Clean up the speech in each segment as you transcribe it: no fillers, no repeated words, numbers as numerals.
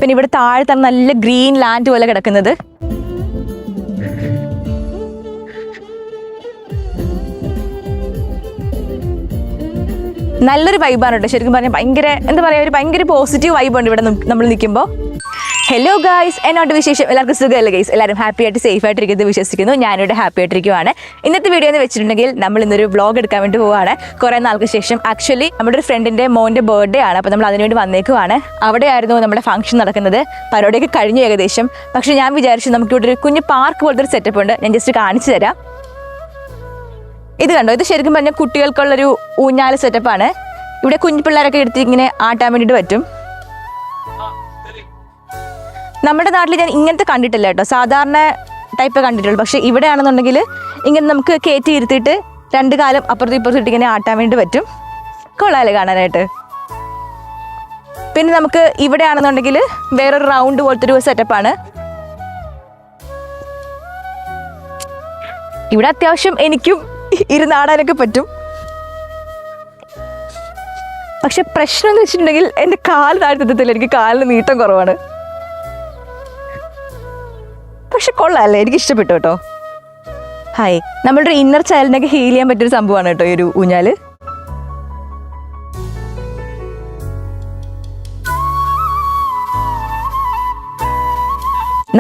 പിന്നെ ഇവിടെ താഴത്താണ് നല്ല ഗ്രീൻ ലാൻഡ് പോലെ കിടക്കുന്നത്. നല്ലൊരു വൈബാണ് കേട്ടോ. ശരിക്കും പറഞ്ഞാൽ ഭയങ്കര എന്താ പറയുക, ഒരു ഭയങ്കര പോസിറ്റീവ് വൈബുണ്ട് ഇവിടെ നമ്മൾ നിൽക്കുമ്പോൾ. ഹലോ ഗായ്സ്, എന്നോട് വിശേഷം? എല്ലാവർക്കും സുഖമല്ലേ ഗൈസ്? എല്ലാവരും ഹാപ്പി ആയിട്ട് സേഫ് ആയിട്ടിരിക്കുന്നത് വിശ്വസിക്കുന്നു. ഞാനിവിടെ ഹാപ്പി ആയിട്ടിരിക്കുവാണ്. ഇന്നത്തെ വീഡിയോ എന്ന് വെച്ചിട്ടുണ്ടെങ്കിൽ നമ്മൾ ഇന്നൊരു വ്ളോഗ് എടുക്കാൻ വേണ്ടി പോവുകയാണ്. കുറേ നാൾക്ക് ശേഷം. ആക്ച്വലി നമ്മുടെ ഒരു ഫ്രണ്ടിൻ്റെ മോൻ്റെ ബർത്ത്ഡേ ആണ്. അപ്പോൾ നമ്മൾ അതിനുവേണ്ടി വന്നേക്കുവാണ്. അവിടെയായിരുന്നു നമ്മുടെ ഫംഗ്ഷൻ നടക്കുന്നത്. പരിപാടിയൊക്കെ കഴിഞ്ഞു ഏകദേശം. പക്ഷേ ഞാൻ വിചാരിച്ചു നമുക്കിവിടെ ഒരു കുഞ്ഞ് പാർക്ക് പോലത്തെ ഒരു സെറ്റപ്പ് ഉണ്ട്. ഞാൻ ജസ്റ്റ് കാണിച്ചു തരാം. ഇത് കണ്ടോ, ഇത് ശരിക്കും പറഞ്ഞാൽ കുട്ടികൾക്കുള്ളൊരു ഊഞ്ഞാല് സെറ്റപ്പാണ്. ഇവിടെ കുഞ്ഞു പിള്ളേരൊക്കെ എടുത്ത് ഇങ്ങനെ ആട്ടാൻ വേണ്ടിയിട്ട് പറ്റും. നമ്മുടെ നാട്ടിൽ ഞാൻ ഇങ്ങനത്തെ കണ്ടിട്ടില്ല കേട്ടോ, സാധാരണ ടൈപ്പ് കണ്ടിട്ടുള്ളൂ. പക്ഷേ ഇവിടെ ആണെന്നുണ്ടെങ്കിൽ ഇങ്ങനെ നമുക്ക് കയറ്റി ഇരുത്തിയിട്ട് രണ്ട് കാലം അപ്പുറത്തും ഇപ്പുറത്തും ഇങ്ങനെ ആട്ടാൻ വേണ്ടി പറ്റും. കൊള്ളാമല്ലേ കാണാനായിട്ട്? പിന്നെ നമുക്ക് ഇവിടെ ആണെന്നുണ്ടെങ്കിൽ വേറൊരു റൗണ്ട് പോലത്തെ ഒരു സെറ്റപ്പാണ്. ഇവിടെ അത്യാവശ്യം എനിക്കും ഇരുന്നാടാനൊക്കെ പറ്റും. പക്ഷെ പ്രശ്നം എന്ന് വെച്ചിട്ടുണ്ടെങ്കിൽ എൻ്റെ കാല് താഴ്ത്തത്തില്ല, എനിക്ക് കാലിന് നീട്ടം കുറവാണ്. പക്ഷെ കൊള്ളാമല്ലേ, എനിക്ക് ഇഷ്ടപ്പെട്ടു കേട്ടോ. ഹായ്, നമ്മളുടെ ഇന്നർ ചൈൽഡിനൊക്കെ ഹീൽ ചെയ്യാൻ പറ്റിയൊരു സംഭവമാണ് കേട്ടോ ഈ ഒരു ഊഞ്ഞാല്.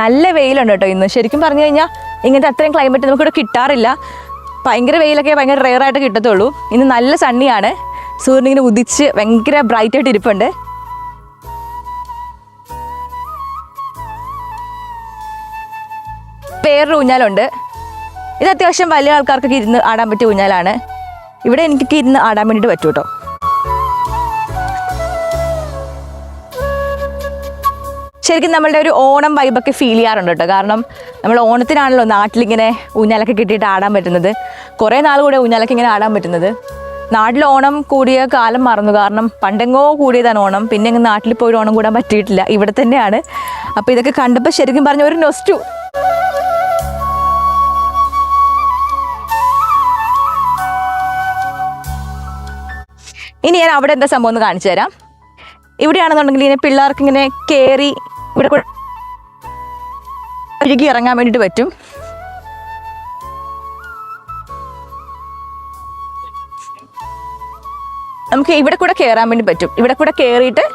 നല്ല വെയിലുണ്ട് കേട്ടോ ഇന്ന്. ശരിക്കും പറഞ്ഞു കഴിഞ്ഞാൽ ഇങ്ങനത്തെ അത്രയും ക്ലൈമറ്റ് നമുക്കിവിടെ കിട്ടാറില്ല. ഭയങ്കര വെയിലൊക്കെ ഭയങ്കര റെയറായിട്ട് കിട്ടത്തുള്ളൂ. ഇന്ന് നല്ല സണ്ണിയാണ്. സൂര്യനിങ്ങനെ ഉദിച്ച് ഭയങ്കര ബ്രൈറ്റായിട്ട് ഇരിപ്പുണ്ട്. വേറൊരു ഊഞ്ഞാലുണ്ട്. ഇത് അത്യാവശ്യം വലിയ ആൾക്കാർക്കൊക്കെ ഇരുന്ന് ആടാൻ പറ്റിയ ഊഞ്ഞാലാണ്. ഇവിടെ എനിക്കൊക്കെ ഇരുന്ന് ആടാൻ വേണ്ടിയിട്ട് പറ്റും കേട്ടോ. ശരിക്കും നമ്മളുടെ ഒരു ഓണം വൈബൊക്കെ ഫീൽ ചെയ്യാറുണ്ട് കേട്ടോ. കാരണം നമ്മൾ ഓണത്തിനാണല്ലോ നാട്ടിലിങ്ങനെ ഊഞ്ഞാലൊക്കെ കിട്ടിയിട്ട് ആടാൻ പറ്റുന്നത്. കുറേ നാൾ കൂടെ ഊഞ്ഞാലൊക്കെ ഇങ്ങനെ ആടാൻ പറ്റുന്നത്. നാട്ടിൽ ഓണം കൂടിയ കാലം മറന്നു. കാരണം പണ്ടെങ്ങോ കൂടിയതാണ് ഓണം. പിന്നെ അങ്ങ് നാട്ടിൽ പോയി ഓണം കൂടാൻ പറ്റിയിട്ടില്ല. ഇവിടെ തന്നെയാണ്. അപ്പോൾ ഇതൊക്കെ കണ്ടപ്പോൾ ശരിക്കും പറഞ്ഞ ഒരു നൊസ്റ്റു. ഇനി ഞാൻ അവിടെ എന്താ സംഭവം എന്ന് കാണിച്ചു തരാം. ഇവിടെയാണെന്നുണ്ടെങ്കിൽ ഇങ്ങനെ പിള്ളേർക്ക് ഇങ്ങനെ കയറി ഇവിടെ ഒഴുകി ഇറങ്ങാൻ വേണ്ടിയിട്ട് പറ്റും. നമുക്ക് ഇവിടെ കൂടെ കയറാൻ വേണ്ടി പറ്റും. ഇവിടെ കൂടെ കയറിയിട്ട്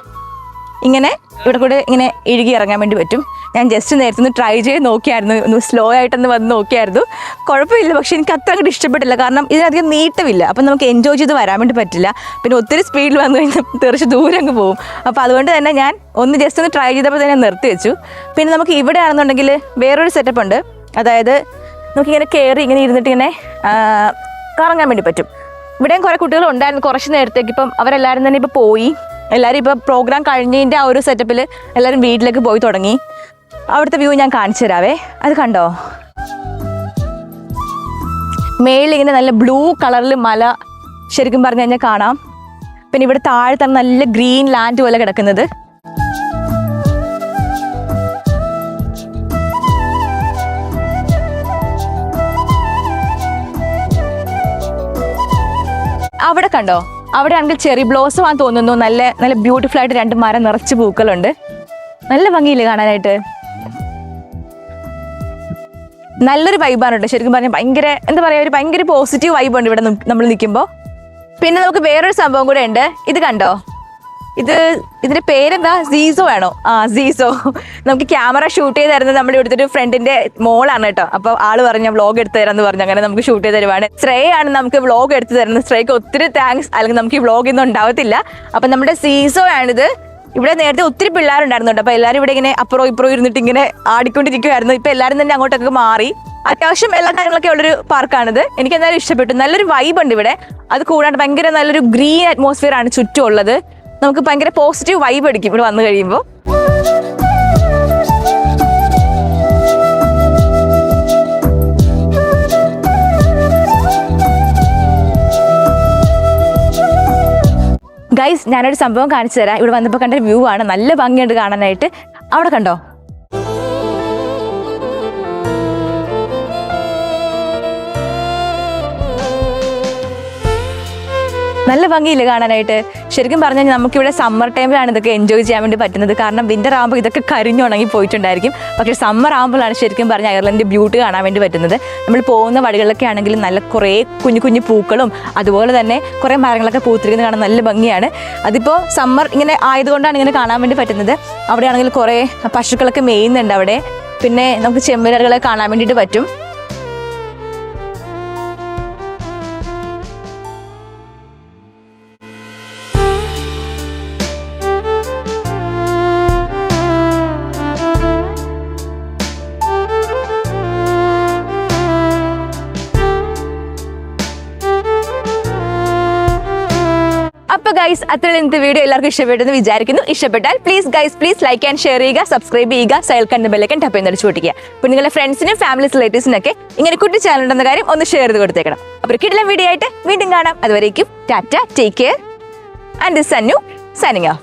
ഇങ്ങനെ ഇവിടെ കൂടെ ഇങ്ങനെ ഇഴുകി ഇറങ്ങാൻ വേണ്ടി പറ്റും. ഞാൻ ജസ്റ്റ് നേരത്തെ ഒന്ന് ട്രൈ ചെയ്ത് നോക്കിയായിരുന്നു, ഒന്ന് സ്ലോ ആയിട്ടൊന്ന് വന്ന് നോക്കിയായിരുന്നു. കുഴപ്പമില്ല. പക്ഷെ എനിക്ക് അത്ര അങ്ങോട്ട് ഇഷ്ടപ്പെട്ടില്ല. കാരണം ഇതിനധികം നീട്ടമില്ല. അപ്പം നമുക്ക് എൻജോയ് ചെയ്ത് വരാൻ വേണ്ടി പറ്റില്ല. പിന്നെ ഒത്തിരി സ്പീഡിൽ വന്നു കഴിഞ്ഞാൽ തെറിച്ച് ദൂരം അങ്ങ് പോകും. അപ്പോൾ അതുകൊണ്ട് തന്നെ ഞാൻ ഒന്ന് ജസ്റ്റ് ഒന്ന് ട്രൈ ചെയ്തപ്പോൾ തന്നെ നിർത്തി വെച്ചു. പിന്നെ നമുക്ക് ഇവിടെ ആണെന്നുണ്ടെങ്കിൽ വേറൊരു സെറ്റപ്പ് ഉണ്ട്. അതായത് നമുക്കിങ്ങനെ കയറി ഇങ്ങനെ ഇരുന്നിട്ട് ഇങ്ങനെ കറങ്ങാൻ വേണ്ടി പറ്റും. ഇവിടെയും കുറേ കുട്ടികൾ ഉണ്ടായിരുന്നു കുറച്ച് നേരത്തേക്ക്. ഇപ്പം അവരെല്ലാവരും തന്നെ ഇപ്പോൾ പോയി. എല്ലാവരും ഇപ്പോൾ പ്രോഗ്രാം കഴിഞ്ഞതിൻ്റെ ആ ഒരു സെറ്റപ്പിൽ എല്ലാവരും വീട്ടിലേക്ക് പോയി തുടങ്ങി. അവിടുത്തെ വ്യൂ ഞാൻ കാണിച്ചു തരാവേ. അത് കണ്ടോ, മേളിലിങ്ങനെ നല്ല ബ്ലൂ കളറിൽ മല ശരിക്കും പറഞ്ഞു കഴിഞ്ഞാൽ കാണാം. പിന്നെ ഇവിടെ താഴത്താണ് നല്ല ഗ്രീൻ ലാൻഡ് പോലെ കിടക്കുന്നത്. അവിടെ കണ്ടോ, അവിടെ ആണെങ്കിൽ ചെറി ബ്ലോസം ആണെന്ന് തോന്നുന്നു. നല്ല നല്ല ബ്യൂട്ടിഫുൾ ആയിട്ട് രണ്ട് മരം നിറച്ച് പൂക്കളുണ്ട്. നല്ല ഭംഗിയില്ലേ കാണാനായിട്ട്? നല്ലൊരു വൈബാണ് കേട്ടോ. ശരിക്കും പറഞ്ഞാൽ ഭയങ്കര എന്താ പറയുക, ഒരു ഭയങ്കര പോസിറ്റീവ് വൈബുണ്ട് ഇവിടെ നമ്മൾ നിൽക്കുമ്പോൾ. പിന്നെ നമുക്ക് വേറൊരു സംഭവം കൂടെ ഉണ്ട്. ഇത് കണ്ടോ, ഇതിന്റെ പേരെന്താ? സീസോ ആണോ? സീസോ. നമുക്ക് ക്യാമറ ഷൂട്ട് ചെയ്ത് തരുന്നത് നമ്മുടെ ഇവിടുത്തെ ഒരു ഫ്രണ്ടിന്റെ മോളാണ് കേട്ടോ. അപ്പോൾ ആള് പറഞ്ഞ വ്ളോഗ് എടുത്ത് തരാമെന്ന് പറഞ്ഞു. അങ്ങനെ നമുക്ക് ഷൂട്ട് ചെയ്ത് തരുവാണ്. ശ്രേയ ആണ് നമുക്ക് വ്ളോഗ് എടുത്ത് തരുന്നത്. ശ്രേയക്ക് ഒത്തിരി താങ്ക്സ്. അല്ലെങ്കിൽ നമുക്ക് ഈ വ്ളോഗ് ഒന്നും ഉണ്ടാവത്തില്ല. അപ്പം നമ്മുടെ സീസോ ആണിത്. ഇവിടെ നേരത്തെ ഒത്തിരി പിള്ളേരുണ്ടായിരുന്നു കേട്ടോ. അപ്പോൾ എല്ലാവരും ഇവിടെ ഇങ്ങനെ അപ്പുറം ഇപ്പുറം ഇരുന്നിട്ട് ഇങ്ങനെ ആടിക്കൊണ്ടിരിക്കുമായിരുന്നു. ഇപ്പം എല്ലാവരും തന്നെ അങ്ങോട്ടൊക്കെ മാറി. അത്യാവശ്യം എല്ലാ കാര്യങ്ങളൊക്കെ ഉള്ളൊരു പാർക്കാണിത്. എനിക്ക് എന്തായാലും ഇഷ്ടപ്പെട്ടു. നല്ലൊരു വൈബ് ഉണ്ട് ഇവിടെ. അത് കൂടാണ്ട് ഭയങ്കര നല്ലൊരു ഗ്രീൻ അറ്റ്മോസ്ഫിയർ ആണ് ചുറ്റും ഉള്ളത്. നമുക്ക് ഭയങ്കര പോസിറ്റീവ് വൈബ് അടിക്കും ഇവിടെ വന്നു കഴിയുമ്പോൾ. ഗൈസ്, ഞാനൊരു സംഭവം കാണിച്ചു തരാം. ഇവിടെ വന്നപ്പോൾ കണ്ട വ്യൂ ആണ്. നല്ല ഭംഗിയുണ്ട് കാണാനായിട്ട്. അവിടെ കണ്ടോ, നല്ല ഭംഗിയില്ല കാണാനായിട്ട്. ശരിക്കും പറഞ്ഞാൽ നമുക്കിവിടെ സമ്മർ ടൈമിലാണ് ഇതൊക്കെ എൻജോയ് ചെയ്യാൻ വേണ്ടി പറ്റുന്നത്. കാരണം വിൻ്റർ ആകുമ്പോൾ ഇതൊക്കെ കരിഞ്ഞുണങ്ങി പോയിട്ടുണ്ടായിരിക്കും. പക്ഷേ സമ്മർ ആകുമ്പോഴാണ് ശരിക്കും പറഞ്ഞാൽ അയർലൻഡ് ബ്യൂട്ടി കാണാൻ വേണ്ടി പറ്റുന്നത്. നമ്മൾ പോകുന്ന വഴികളിലൊക്കെ ആണെങ്കിലും നല്ല കുറേ കുഞ്ഞു കുഞ്ഞു പൂക്കളും അതുപോലെ തന്നെ കുറേ മരങ്ങളൊക്കെ പൂത്തിരിക്കുന്നത് കാണാൻ നല്ല ഭംഗിയാണ്. അതിപ്പോൾ സമ്മർ ഇങ്ങനെ ആയതുകൊണ്ടാണ് ഇങ്ങനെ കാണാൻ വേണ്ടി പറ്റുന്നത്. അവിടെയാണെങ്കിൽ കുറേ പശുക്കളൊക്കെ മേയുന്നുണ്ട് അവിടെ. പിന്നെ നമുക്ക് ചെമ്മരിയാടുകളെ കാണാൻ വേണ്ടിയിട്ട് പറ്റും. അപ്പോൾ ഗൈസ്, അത്രയും ഇന്നത്തെ വീഡിയോ എല്ലാവർക്കും ഇഷ്ടപ്പെട്ടെന്ന് വിചാരിക്കുന്നു. ഇഷ്ടപ്പെട്ടാൽ പ്ലീസ് ലൈക്ക് ആൻഡ് ഷെയർ ചെയ്യുക, സബ്സ്ക്രൈബ് ചെയ്യുക, സൈൽ കണ്ട ബെല്ലൈക്കൺ ടപ്പ് ചെയ്ത് അടിച്ചു പൊട്ടിക്കുക. അപ്പോൾ നിങ്ങളുടെ ഫ്രണ്ട്സിനും ഫാമിലീസ് റിലേറ്റീവ്സിനൊക്കെ ഇങ്ങനെ കുട്ടി ചാനൽ ഉണ്ടെന്ന കാര്യം ഒന്ന് ഷെയർ ചെയ്ത് കൊടുത്തേക്കണം. അപ്പോൾ കിടിലൻ വീഡിയോ ആയിട്ട് വീണ്ടും കാണാം. അതുവരേക്കും tata, take care, and this Sannu signing of.